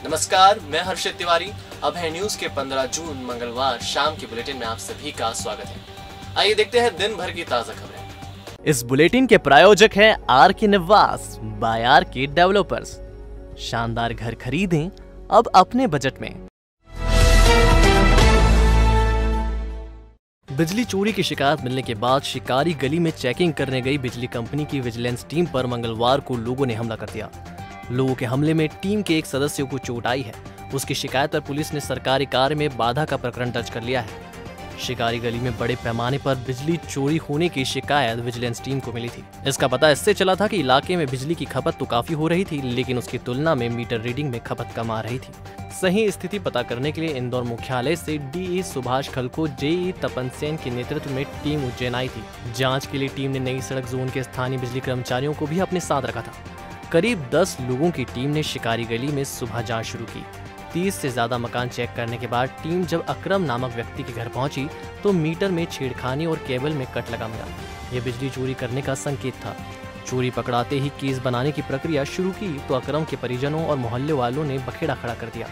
नमस्कार, मैं हर्षित तिवारी। अब है न्यूज के 15 जून मंगलवार शाम के बुलेटिन में आप सभी का स्वागत है। आइए देखते हैं दिन भर की ताजा खबरें। इस बुलेटिन के प्रायोजक हैं आर के निवास बाय आर के डेवलपर्स। शानदार घर खरीदें अब अपने बजट में। बिजली चोरी की शिकायत मिलने के बाद शिकारी गली में चेकिंग करने गई बिजली कंपनी की विजिलेंस टीम पर मंगलवार को लोगों ने हमला कर दिया। लोगों के हमले में टीम के एक सदस्य को चोट आई है। उसकी शिकायत पर पुलिस ने सरकारी कार्य में बाधा का प्रकरण दर्ज कर लिया है। शिकारी गली में बड़े पैमाने पर बिजली चोरी होने की शिकायत विजिलेंस टीम को मिली थी। इसका पता इससे चला था कि इलाके में बिजली की खपत तो काफी हो रही थी, लेकिन उसकी तुलना में मीटर रीडिंग में खपत कम आ रही थी। सही स्थिति पता करने के लिए इंदौर मुख्यालय से डीई सुभाष खलको, जेई तपन सेन के नेतृत्व में टीम उज्जैन आई थी। जांच के लिए टीम ने नई सड़क जोन के स्थानीय बिजली कर्मचारियों को भी अपने साथ रखा था। करीब 10 लोगों की टीम ने शिकारी गली में सुबह जांच शुरू की। 30 से ज्यादा मकान चेक करने के बाद टीम जब अकरम नामक व्यक्ति के घर पहुंची तो मीटर में छेड़खानी और केबल में कट लगा मिला। यह बिजली चोरी करने का संकेत था। चोरी पकड़ाते ही केस बनाने की प्रक्रिया शुरू की तो अकरम के परिजनों और मोहल्ले वालों ने बखेड़ा खड़ा कर दिया।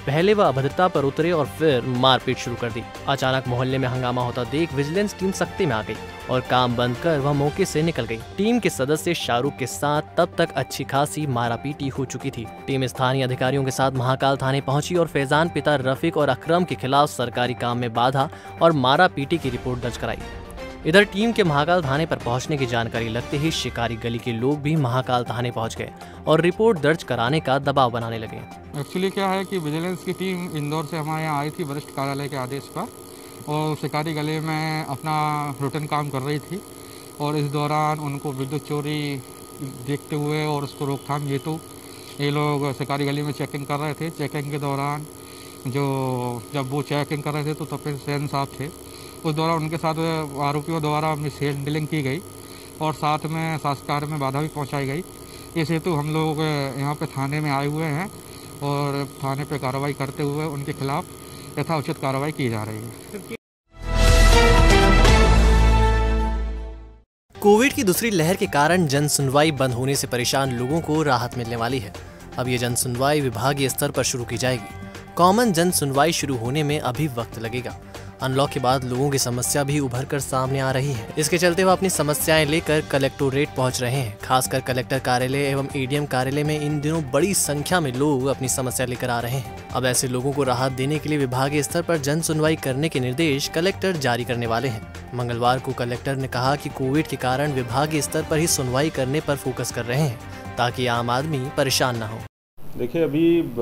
पहले वह अभद्रता पर उतरे और फिर मारपीट शुरू कर दी। अचानक मोहल्ले में हंगामा होता देख विजिलेंस टीम सख्ती में आ गई और काम बंद कर वह मौके से निकल गई। टीम के सदस्य शाहरुख के साथ तब तक अच्छी खासी मारापीटी हो चुकी थी। टीम स्थानीय अधिकारियों के साथ महाकाल थाने पहुंची और फैजान पिता रफीक और अकरम के खिलाफ सरकारी काम में बाधा और मारापीटी की रिपोर्ट दर्ज कराई। इधर टीम के महाकाल थाने पर पहुंचने की जानकारी लगते ही शिकारी गली के लोग भी महाकाल थाने पहुंच गए और रिपोर्ट दर्ज कराने का दबाव बनाने लगे। एक्चुअली क्या है कि विजिलेंस की टीम इंदौर से हमारे यहाँ आई थी वरिष्ठ कार्यालय के आदेश पर, और शिकारी गली में अपना रूटीन काम कर रही थी। और इस दौरान उनको विद्युत चोरी देखते हुए और उसको रोकथाम हेतु ये लोग शिकारी गली में चेकिंग कर रहे थे। चेकिंग के दौरान जब वो चेकिंग कर रहे थे तो तपन सेन साहब थे। उस दौरान उनके साथ आरोपियों द्वारा मिस हैंडलिंग की गई और साथ में शासकीय कार्य में बाधा भी पहुंचाई गई। इस हेतु हम लोग यहाँ पे थाने में आए हुए हैं और थाने पे कार्रवाई करते हुए उनके खिलाफ यथाउचित कार्रवाई की जा रही है। कोविड की दूसरी लहर के कारण जन सुनवाई बंद होने से परेशान लोगों को राहत मिलने वाली है। अब ये जन सुनवाई विभागीय स्तर पर शुरू की जाएगी। कॉमन जन सुनवाई शुरू होने में अभी वक्त लगेगा। अनलॉक के बाद लोगों की समस्या भी उभर कर सामने आ रही है। इसके चलते वह अपनी समस्याएं लेकर कलेक्टोरेट पहुंच रहे हैं। खासकर कलेक्टर कार्यालय एवं एडीएम कार्यालय में इन दिनों बड़ी संख्या में लोग अपनी समस्या लेकर आ रहे हैं। अब ऐसे लोगों को राहत देने के लिए विभागीय स्तर पर जन सुनवाई करने के निर्देश कलेक्टर जारी करने वाले हैं। मंगलवार को कलेक्टर ने कहा कि कोविड के कारण विभागीय स्तर पर ही सुनवाई करने पर फोकस कर रहे हैं ताकि आम आदमी परेशान न हो। देखिए, अभी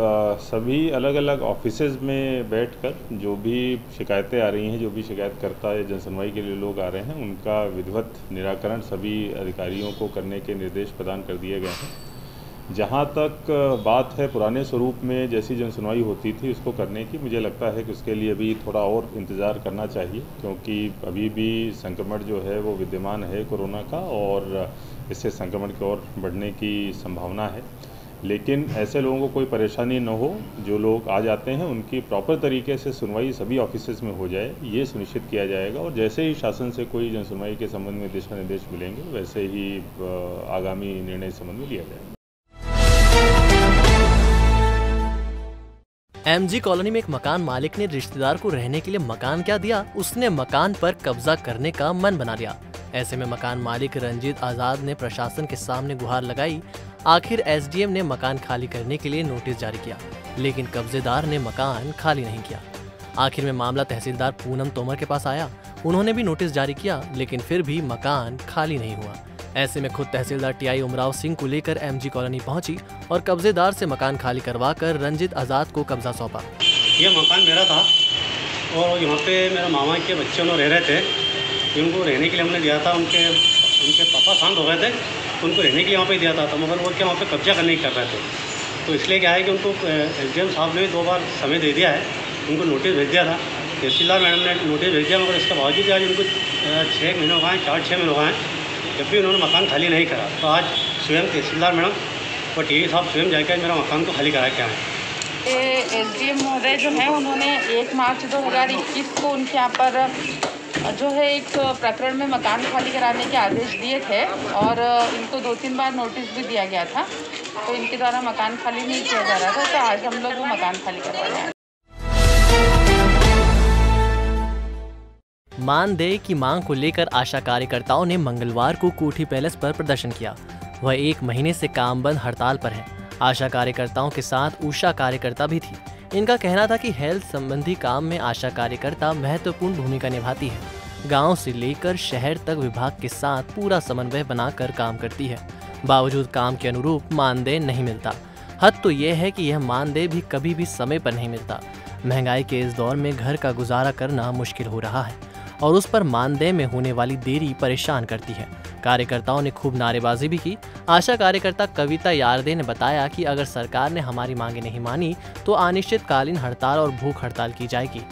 सभी अलग अलग ऑफिसेज में बैठकर जो भी शिकायतें आ रही हैं, जो भी शिकायतकर्ता या जनसुनवाई के लिए लोग आ रहे हैं, उनका विधिवत निराकरण सभी अधिकारियों को करने के निर्देश प्रदान कर दिए गए हैं। जहां तक बात है पुराने स्वरूप में जैसी जनसुनवाई होती थी उसको करने की, मुझे लगता है कि उसके लिए अभी थोड़ा और इंतज़ार करना चाहिए, क्योंकि अभी भी संक्रमण जो है वो विद्यमान है कोरोना का और इससे संक्रमण की ओर बढ़ने की संभावना है। लेकिन ऐसे लोगों को कोई परेशानी न हो। जो लोग आ जाते हैं उनकी प्रॉपर तरीके से सुनवाई सभी ऑफिसेज में हो जाए, ये सुनिश्चित किया जाएगा। और जैसे ही शासन से कोई जनसुनवाई के संबंध में दिशा निर्देश मिलेंगे वैसे ही आगामी निर्णय इस संबंध में लिया जाएगा। एमजी कॉलोनी में एक मकान मालिक ने रिश्तेदार को रहने के लिए मकान क्या दिया, उसने मकान पर कब्जा करने का मन बना लिया। ऐसे में मकान मालिक रंजीत आजाद ने प्रशासन के सामने गुहार लगाई। आखिर एसडीएम ने मकान खाली करने के लिए नोटिस जारी किया, लेकिन कब्जेदार ने मकान खाली नहीं किया। आखिर में मामला तहसीलदार पूनम तोमर के पास आया। उन्होंने भी नोटिस जारी किया, लेकिन फिर भी मकान खाली नहीं हुआ। ऐसे में खुद तहसीलदार टीआई उमराव सिंह को लेकर एमजी कॉलोनी पहुंची और कब्जेदार से मकान खाली करवाकर रंजीत आजाद को कब्जा सौंपा। ये मकान मेरा था और यहाँ पे मेरे मामा के बच्चे लोग रह रहे थे। उनको रहने के लिए हमने दिया था। उनके पापा शांत हो गए थे, उनको रहने के लिए वहाँ पे दिया था, तो मगर वो क्या वहाँ पे कब्जा करने कर रहे थे। तो इसलिए क्या है कि उनको एसडीएम साहब ने 2 बार समय दे दिया है, उनको नोटिस भेज दिया था। तहसीलदार मैडम ने नोटिस भेज दिया, मगर इसके बावजूद आज उनको 6 महीने हो गए हैं, 4-6 महीने हो गए हैं, जब भी उन्होंने मकान खाली नहीं करा। तो आज स्वयं तहसीलदार मैडम और टीआई साहब स्वयं जाकर मेरा मकान को खाली करा के आए। एसडीएम महोदय जो है उन्होंने 1 मार्च 2021 को उनके यहाँ पर जो है एक प्रकरण में मकान खाली कराने के आदेश दिए थे और इनको 2-3 बार नोटिस भी दिया गया था, तो इनके द्वारा मकान खाली नहीं किया जा रहा था, तो आज हम लोग वो मकान खाली करवा रहे हैं। मानदेय की मांग को लेकर आशा कार्यकर्ताओं ने मंगलवार को कोठी पैलेस पर प्रदर्शन किया। वह 1 महीने से काम बंद हड़ताल पर है। आशा कार्यकर्ताओं के साथ उषा कार्यकर्ता भी थी। इनका कहना था कि हेल्थ संबंधी काम में आशा कार्यकर्ता महत्वपूर्ण भूमिका निभाती है। गांव से लेकर शहर तक विभाग के साथ पूरा समन्वय बनाकर काम करती है। बावजूद काम के अनुरूप मानदेय नहीं मिलता। हद तो यह है कि यह मानदेय भी कभी भी समय पर नहीं मिलता। महंगाई के इस दौर में घर का गुजारा करना मुश्किल हो रहा है और उस पर मानदेय में होने वाली देरी परेशान करती है। कार्यकर्ताओं ने खूब नारेबाजी भी की। आशा कार्यकर्ता कविता यारदे ने बताया कि अगर सरकार ने हमारी मांगे नहीं मानी तो अनिश्चितकालीन हड़ताल और भूख हड़ताल की जाएगी।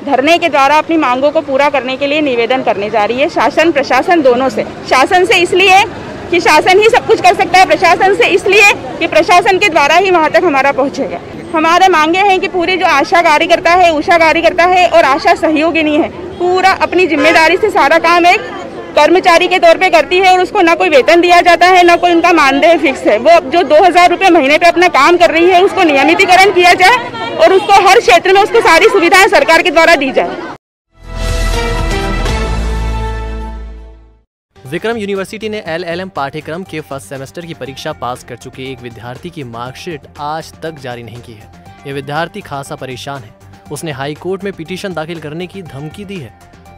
धरने के द्वारा अपनी मांगों को पूरा करने के लिए निवेदन करने जा रही है शासन प्रशासन दोनों से। शासन से इसलिए कि शासन ही सब कुछ कर सकता है, प्रशासन से इसलिए कि प्रशासन के द्वारा ही वहाँ तक हमारा पहुँचेगा। हमारे मांगे हैं कि पूरी जो आशा कार्यकर्ता है, उषा कार्यकर्ता है और आशा सहयोगिनी है, पूरा अपनी जिम्मेदारी से सारा काम एक कर्मचारी के तौर पे करती है और उसको ना कोई वेतन दिया जाता है, ना कोई उनका मानदेय फिक्स है। वो जो 2000 रुपये महीने पे अपना काम कर रही है उसको नियमितीकरण किया जाए और उसको हर क्षेत्र में उसको सारी सुविधाएं सरकार के द्वारा दी जाए। विक्रम यूनिवर्सिटी ने LLM पाठ्यक्रम के फर्स्ट सेमेस्टर की परीक्षा पास कर चुके एक विद्यार्थी की मार्कशीट आज तक जारी नहीं की है। यह विद्यार्थी खासा परेशान है। उसने हाई कोर्ट में पिटीशन दाखिल करने की धमकी दी है।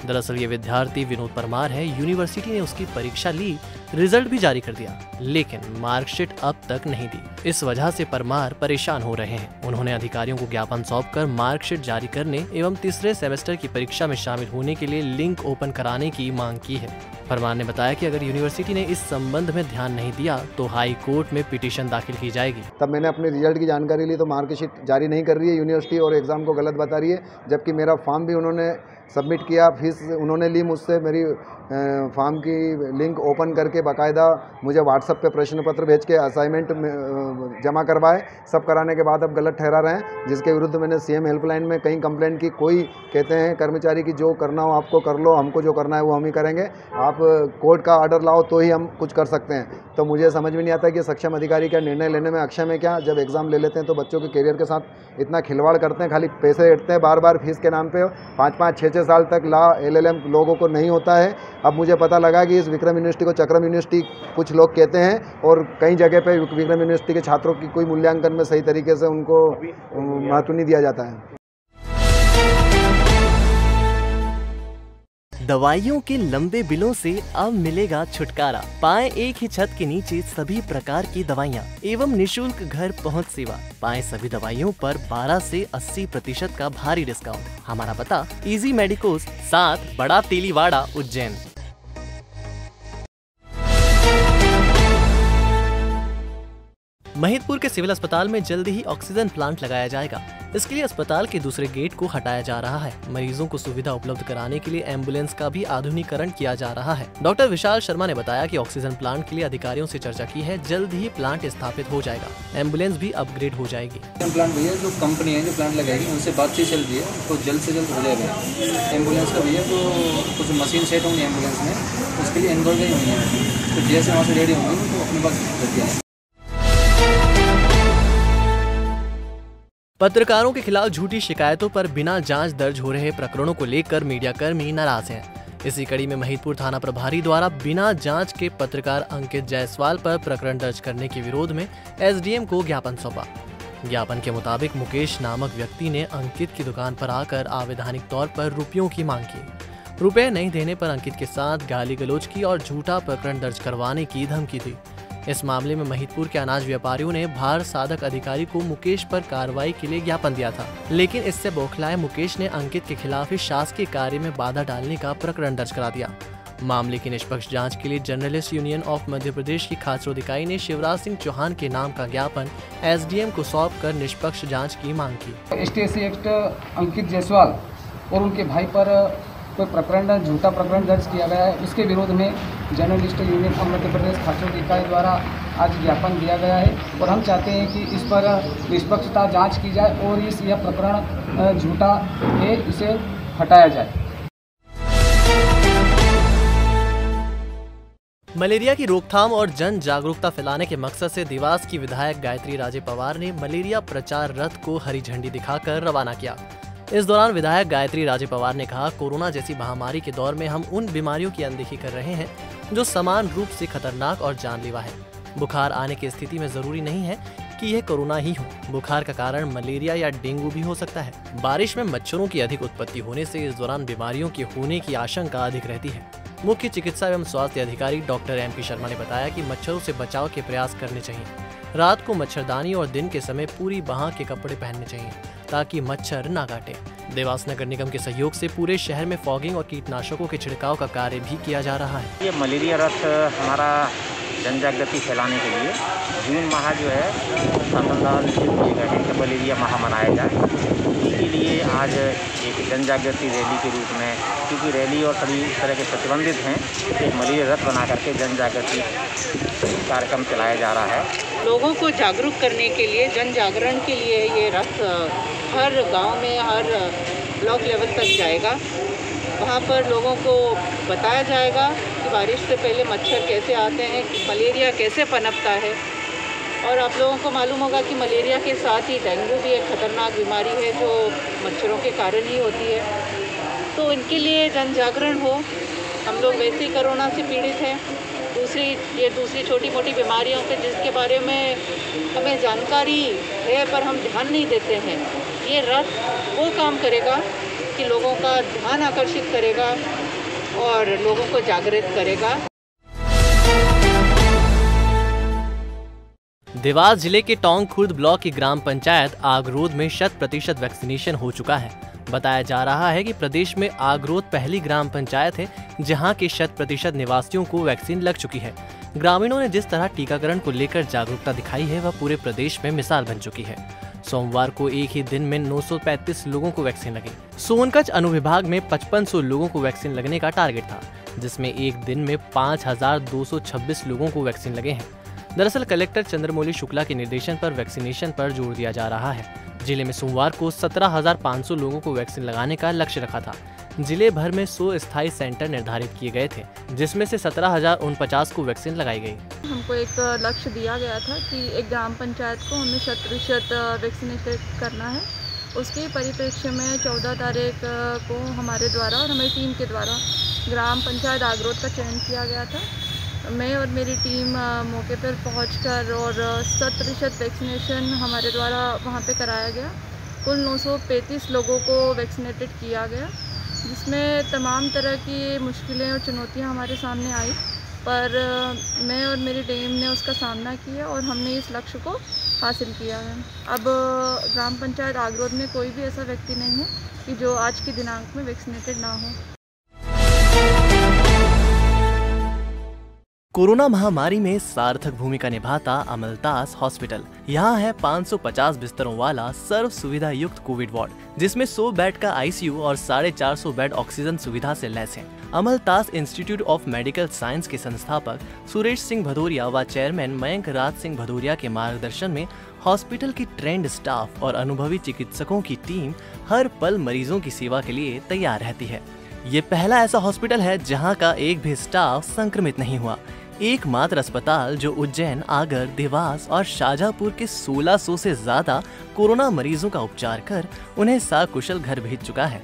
दरअसल ये विद्यार्थी विनोद परमार है। यूनिवर्सिटी ने उसकी परीक्षा ली, रिजल्ट भी जारी कर दिया, लेकिन मार्कशीट अब तक नहीं दी। इस वजह से परमार परेशान हो रहे हैं। उन्होंने अधिकारियों को ज्ञापन सौंपकर मार्कशीट जारी करने एवं तीसरे सेमेस्टर की परीक्षा में शामिल होने के लिए लिंक ओपन कराने की मांग की है। परमार ने बताया कि अगर यूनिवर्सिटी ने इस संबंध में ध्यान नहीं दिया तो हाई कोर्ट में पिटीशन दाखिल की जाएगी। तब मैंने अपने रिजल्ट की जानकारी ली तो मार्कशीट जारी नहीं कर रही है यूनिवर्सिटी और एग्ज़ाम को गलत बता रही है, जबकि मेरा फॉर्म भी उन्होंने सबमिट किया, फीस उन्होंने ली मुझसे, मेरी फॉर्म की लिंक ओपन करके बाकायदा मुझे व्हाट्सएप पे प्रश्न पत्र भेज के असाइनमेंट जमा करवाए। सब कराने के बाद अब गलत ठहरा रहे हैं, जिसके विरुद्ध मैंने CM हेल्पलाइन में कहीं कंप्लेंट की। कोई कहते हैं कर्मचारी की जो करना हो आपको कर लो, हमको जो करना है वो हम ही करेंगे, आप कोर्ट का ऑर्डर लाओ तो ही हम कुछ कर सकते हैं। तो मुझे समझ में नहीं आता कि सक्षम अधिकारी क्या निर्णय लेने में अक्षम है क्या। जब एग्ज़ाम ले लेते हैं तो बच्चों के करियर के साथ इतना खिलवाड़ करते हैं, खाली पैसे हटते हैं बार बार फीस के नाम पे। 5-5, 6-6 साल तक LLM लोगों को नहीं होता है। अब मुझे पता लगा कि इस विक्रम यूनिवर्सिटी को चक्रम यूनिवर्सिटी कुछ लोग कहते हैं और कई जगह पे विक्रम यूनिवर्सिटी के छात्रों की कोई मूल्यांकन में सही तरीके से उनको महत्व नहीं दिया जाता है। दवाइयों के लंबे बिलों से अब मिलेगा छुटकारा। पाएं एक ही छत के नीचे सभी प्रकार की दवाइयां एवं निशुल्क घर पहुंच सेवा। पाएं सभी दवाइयों पर 12 से 80% का भारी डिस्काउंट। हमारा पता इजी मेडिकोस 7 बड़ा तेलीवाड़ा उज्जैन। महिदपुर के सिविल अस्पताल में जल्दी ही ऑक्सीजन प्लांट लगाया जाएगा। इसके लिए अस्पताल के दूसरे गेट को हटाया जा रहा है। मरीजों को सुविधा उपलब्ध कराने के लिए एम्बुलेंस का भी आधुनिकीकरण किया जा रहा है। डॉक्टर विशाल शर्मा ने बताया कि ऑक्सीजन प्लांट के लिए अधिकारियों से चर्चा की है, जल्द ही प्लांट स्थापित हो जाएगा। एम्बुलेंस भी अपग्रेड हो जाएगी। प्लांट भैया जो कंपनी है जो प्लांट लगाएगी उनसे बातचीत चल रही है, तो जल्द से जल्द हो जाएगा। एम्बुलेंस का भैया तो कुछ मशीन सेट होंगी एम्बुलेंस में, उसके लिए इंदौर गई हुई है, तो जैसे वहाँ से रेडी होंगी तो अपने पास रहती है। पत्रकारों के खिलाफ झूठी शिकायतों पर बिना जांच दर्ज हो रहे प्रकरणों को लेकर मीडियाकर्मी नाराज हैं। इसी कड़ी में महिदपुर थाना प्रभारी द्वारा बिना जांच के पत्रकार अंकित जायसवाल पर प्रकरण दर्ज करने के विरोध में SDM को ज्ञापन सौंपा। ज्ञापन के मुताबिक मुकेश नामक व्यक्ति ने अंकित की दुकान पर आकर अवैधानिक तौर पर रुपयों की मांग की। रुपए नहीं देने पर अंकित के साथ गाली गलौज की और झूठा प्रकरण दर्ज करवाने की धमकी दी। इस मामले में महिदपुर के अनाज व्यापारियों ने भार साधक अधिकारी को मुकेश पर कार्रवाई के लिए ज्ञापन दिया था, लेकिन इससे बौखलाए मुकेश ने अंकित के खिलाफ ही शासकीय कार्य में बाधा डालने का प्रकरण दर्ज करा दिया। मामले की निष्पक्ष जांच के लिए journalist union of Madhya Pradesh की खासरों इकाई ने शिवराज सिंह चौहान के नाम का ज्ञापन SDM को सौंप कर निष्पक्ष जाँच की मांग की। STC एक्ट अंकित जायसवाल और उनके भाई पर कोई प्रकरण झूठा प्रकरण दर्ज किया गया है, उसके विरोध में journalist union of Madhya Pradesh खाचों इकाई द्वारा आज ज्ञापन दिया गया है और हम चाहते हैं कि इस पर निष्पक्षता जांच की जाए और यह प्रकरण झूठा है, इसे हटाया जाए। मलेरिया की रोकथाम और जन जागरूकता फैलाने के मकसद से देवास की विधायक गायत्री राजे पवार ने मलेरिया प्रचार रथ को हरी झंडी दिखाकर रवाना किया। इस दौरान विधायक गायत्री राजे पवार ने कहा, कोरोना जैसी महामारी के दौर में हम उन बीमारियों की अनदेखी कर रहे हैं जो समान रूप से खतरनाक और जानलेवा है। बुखार आने की स्थिति में जरूरी नहीं है कि यह कोरोना ही हो, बुखार का कारण मलेरिया या डेंगू भी हो सकता है। बारिश में मच्छरों की अधिक उत्पत्ति होने से इस दौरान बीमारियों के होने की आशंका अधिक रहती है। मुख्य चिकित्सा एवं स्वास्थ्य अधिकारी डॉक्टर MP शर्मा ने बताया कि मच्छरों से बचाव के प्रयास करने चाहिए। रात को मच्छरदानी और दिन के समय पूरी बांह के कपड़े पहनने चाहिए ताकि मच्छर न काटे। देवास नगर निगम के सहयोग से पूरे शहर में फॉगिंग और कीटनाशकों के छिड़काव का कार्य भी किया जा रहा है। ये मलेरिया रथ हमारा जन जागृति फैलाने के लिए जून माह जो है शासन द्वारा निश्चित किए गए हैं कि मलेरिया माह मनाया जाए। इसके लिए आज एक जन जागृति रैली के रूप में, क्योंकि रैली और सभी तरह के प्रतिबंधित हैं, एक मलेरिया रथ बना करके जन जागृति कार्यक्रम चलाया जा रहा है। लोगों को जागरूक करने के लिए, जन जागरण के लिए ये रथ हर गांव में, हर ब्लॉक लेवल तक जाएगा। वहाँ पर लोगों को बताया जाएगा कि बारिश से पहले मच्छर कैसे आते हैं, कि मलेरिया कैसे पनपता है। और आप लोगों को मालूम होगा कि मलेरिया के साथ ही डेंगू भी एक खतरनाक बीमारी है जो मच्छरों के कारण ही होती है। तो इनके लिए जन जागरण हो। हम लोग वैसे ही कोरोना से पीड़ित हैं, दूसरी छोटी मोटी बीमारियों के जिसके बारे में हमें जानकारी है पर हम ध्यान नहीं देते हैं। ये रथ वो काम करेगा कि लोगों का ध्यान आकर्षित करेगा और लोगों को जागृत करेगा। देवास जिले के टोंक खुर्द ब्लॉक की ग्राम पंचायत आगरोद में 100% वैक्सीनेशन हो चुका है। बताया जा रहा है कि प्रदेश में आगरोद पहली ग्राम पंचायत है जहां के 100% निवासियों को वैक्सीन लग चुकी है। ग्रामीणों ने जिस तरह टीकाकरण को लेकर जागरूकता दिखाई है वह पूरे प्रदेश में मिसाल बन चुकी है। सोमवार को एक ही दिन में 935 लोगों को वैक्सीन लगी। सोनकच्छ अनुविभाग में 5500 लोगों को वैक्सीन लगने का टारगेट था, जिसमें एक दिन में 5226 लोगों को वैक्सीन लगे हैं। दरअसल कलेक्टर चंद्रमौली शुक्ला के निर्देशन पर वैक्सीनेशन पर जोर दिया जा रहा है। जिले में सोमवार को 17,500 लोगों को वैक्सीन लगाने का लक्ष्य रखा था। जिले भर में 100 स्थायी सेंटर निर्धारित किए गए थे, जिसमें से 17,049 को वैक्सीन लगाई गई। हमको एक लक्ष्य दिया गया था कि एक ग्राम पंचायत को हमें 100% वैक्सीनेटेड करना है। उसके परिप्रेक्ष्य में 14 तारीख को हमारे द्वारा और हमारी टीम के द्वारा ग्राम पंचायत आगरोद का चयन किया गया था। मैं और मेरी टीम मौके पर पहुंचकर और 100% वैक्सीनेशन हमारे द्वारा वहां पे कराया गया। कुल 935 लोगों को वैक्सीनेटेड किया गया, जिसमें तमाम तरह की मुश्किलें और चुनौतियां हमारे सामने आई, पर मैं और मेरी टीम ने उसका सामना किया और हमने इस लक्ष्य को हासिल किया है। अब ग्राम पंचायत आगरोद में कोई भी ऐसा व्यक्ति नहीं है कि जो आज के दिनांक में वैक्सीनेटेड ना हो। कोरोना महामारी में सार्थक भूमिका निभाता अमलतास हॉस्पिटल। यहाँ है 550 बिस्तरों वाला सर्व सुविधा युक्त कोविड वार्ड, जिसमें 100 बेड का ICU और 450 बेड ऑक्सीजन सुविधा से लैस है। अमलतास इंस्टीट्यूट ऑफ मेडिकल साइंस के संस्थापक सुरेश सिंह भदौरिया व चेयरमैन मयंक राज सिंह भदौरिया के मार्गदर्शन में हॉस्पिटल की ट्रेंड स्टाफ और अनुभवी चिकित्सकों की टीम हर पल मरीजों की सेवा के लिए तैयार रहती है। ये पहला ऐसा हॉस्पिटल है जहाँ का एक भी स्टाफ संक्रमित नहीं हुआ। एकमात्र अस्पताल जो उज्जैन, आगर, देवास और शाजापुर के 1600 से ज्यादा कोरोना मरीजों का उपचार कर उन्हें सकुशल घर भेज चुका है।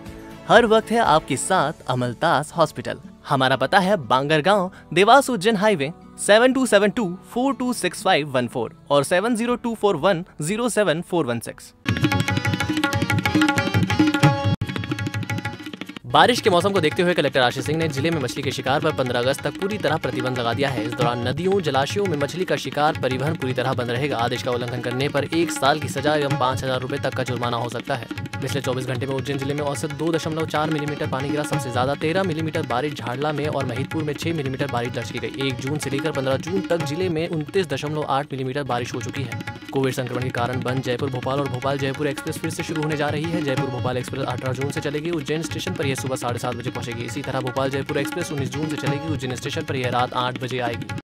हर वक्त है आपके साथ अमलतास हॉस्पिटल। हमारा पता है बांगरगांव, देवास उज्जैन हाईवे 7272426514 और 7024107416। बारिश के मौसम को देखते हुए कलेक्टर आशीष सिंह ने जिले में मछली के शिकार पर 15 अगस्त तक पूरी तरह प्रतिबंध लगा दिया है। इस दौरान नदियों, जलाशयों में मछली का शिकार, परिवहन पूरी तरह बंद रहेगा। आदेश का उल्लंघन करने पर 1 साल की सजा एवं 5,000 रुपए तक का जुर्माना हो सकता है। पिछले 24 घंटे में उज्जैन जिले में औसत 2.4 मिलीमीटर पानी गिरा। सबसे ज्यादा 13 मिलीमीटर बारिश झाड़ला में और महिदपुर में 6 मिलीमीटर बारिश दर्ज की गई। 1 जून से लेकर 15 जून तक जिले में 29.8 मिलीमीटर बारिश हो चुकी है। कोविड संक्रमण के कारण बंद जयपुर भोपाल और भोपाल जयपुर एक्सप्रेस फिर से शुरू होने जा रही है। जयपुर भोपाल एक्सप्रेस 18 जून से चलेगी। उज्जैन स्टेशन पर यह सुबह 7:30 बजे पहुंचेगी। इसी तरह भोपाल जयपुर एक्सप्रेस 19 जून से चलेगी। उज्जैन स्टेशन पर यह रात 8 बजे आएगी।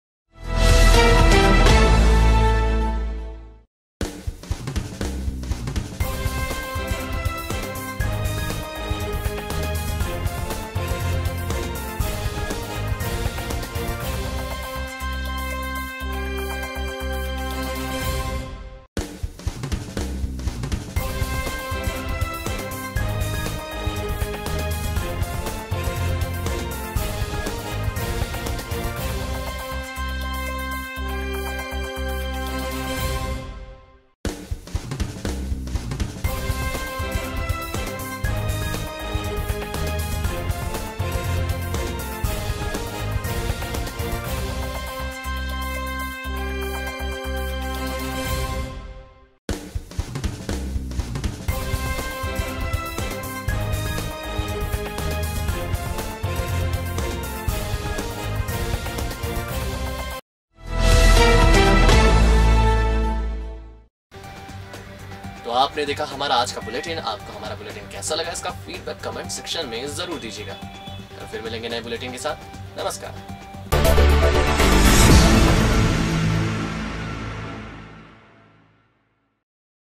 तो आपने देखा हमारा आज का बुलेटिन। आपको हमारा बुलेटिन कैसा लगा, इसका फीडबैक कमेंट सेक्शन में जरूर दीजिएगा। फिर मिलेंगे नए बुलेटिन के साथ। नमस्कार।